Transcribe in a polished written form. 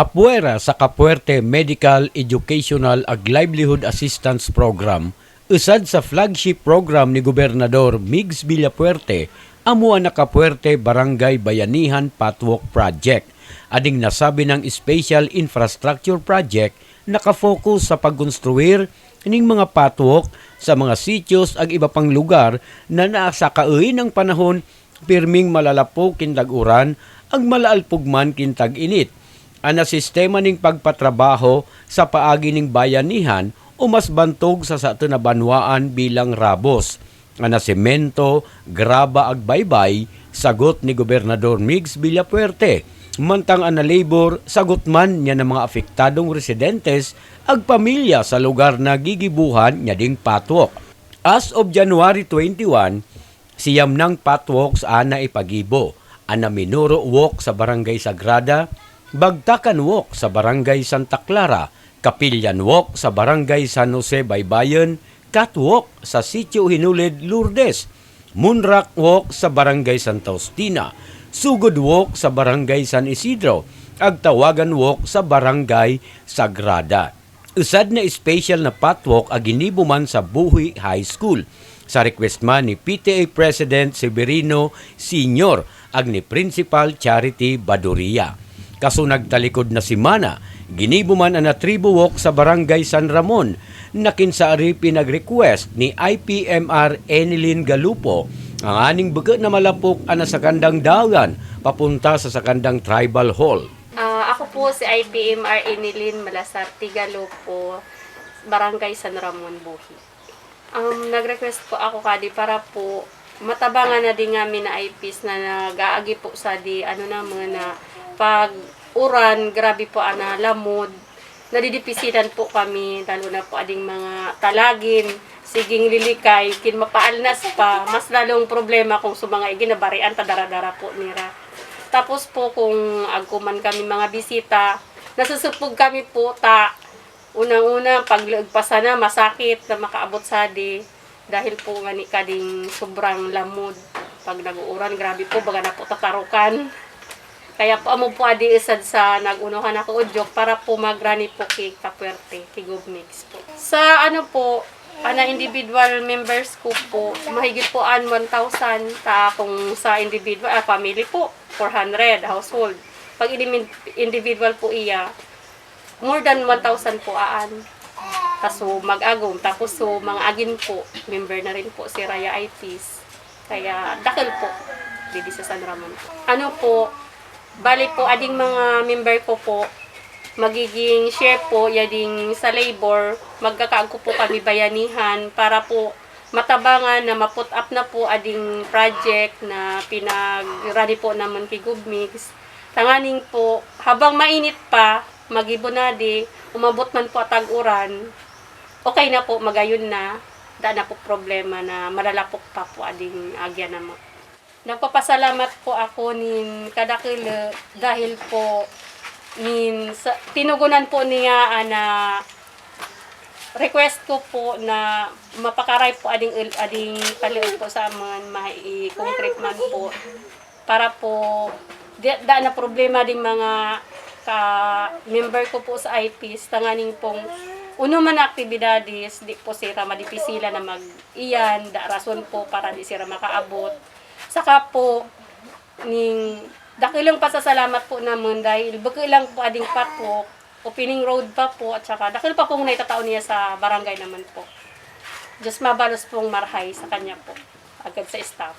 Apuera sa Kapuerte Medical Educational ag Livelihood Assistance Program, usad sa flagship program ni Gobernador Migs Villapuerte, amo ang Kapuerte Barangay Bayanihan Patwalk Project. Ading nasabi ng Special Infrastructure Project, nakafocus sa pagkonstruir ning mga patwalk sa mga sityos ag iba pang lugar na naasa kaoy ng panahon pirming malalapok kindag-uran ag malaalpugman kintag init. Ana sistema ning pagpatrabaho sa paagi ning bayanihan o mas bantog sa na banwaan bilang rabos. Ana semento, graba ag baybay, sagot ni Gobernador Migs Villapuerte. Mantang ana labor, sagot man niya ng mga apektadong residentes ag pamilya sa lugar na gigibuhan niya ding patwalk. As of January 21, siyam ng patwalks ana ipagibo. Ana Minuro Walk sa Barangay Sagrada, Bagtakan Walk sa Barangay Santa Clara, Kapilyan Walk sa Barangay San Jose Baybayon, Catwalk sa Sitio Hinulid Lourdes, Munrak Walk sa Barangay Santa Justina, Sugod Walk sa Barangay San Isidro, ag Tawagan Walk sa Barangay Sagrada. Usad na special na patwalk ag ginibo man sa Buhi High School. Sa request man ni PTA President Severino Sr. ag ni Principal Charity Baduria. Kaso nagtalikod na simana, ginibo man ang tribo walk sa Barangay San Ramon na kinsaari pinag-request ni IPMR Enilin Galupo ang aning buka na malapok ana sa kandang dagan papunta sa sakandang Tribal Hall. Ako po si IPMR Enilin Malasarte Galupo, Barangay San Ramon, Buhi. Nag-request po ako kadi para po matabangan na din namin na IPs na nag-aagi po sa di na mga na pag uran, grabe po ana lamod. Nadidipisinan po kami, lalo na po ading mga talagin, siging lilikay, kin mapaalnas pa, mas lalong problema kung sa mga iginabarian, tadara-dara po nira. Tapos po kung agkuman kami mga bisita, nasusupog kami po unang-una, paglagpasa na, masakit na makaabot sa di, dahil po nga ni kading sobrang lamod. Pag nag-uuran, grabe po, baga na po tatarukan. Kaya po amo po adi isad sa nag-unuhan ako udyok para po magrani po kay Kapuerte, kay Gubmix po. Sa po, individual members ko po, mahigit po 1,000 kung sa individual, family po, 400 household. Pag individual po iya, more than 1,000 po Kaso mag-agom, tapos so mga agin po, member na rin po si Raya ITs. Kaya dakil po, dito sa San Ramon. Po, bali po, ading mga member ko po, magiging share po, yading sa labor, magkakaag ko po kami bayanihan para po matabangan na maput up na po ading project na pinag-rani po naman kay Gubmix. Tanganing po, habang mainit pa, magibunadi, umabot man po tag-uran, okay na po, magayon na, daan na po problema na malalapok pa po ading agya na mo. Nagpapasalamat po ako nin kadakil dahil po tinugunan po niya na request ko po na mapakaray po ading paliog po sa aman mai-concrete man po para po daan na problema ding mga member ko po sa IPs tanganing pong uno man aktibidades di po sila madipisilan na mag-iyan da rason po para di sila makaabot. Saka po, dakilang pasasalamat po naman dahil bakilang po ading patwalk, opening road pa po, at saka dakil pa pong naitataon niya sa barangay naman po. Diyos mabalos pong marhay sa kanya po, agad sa staff.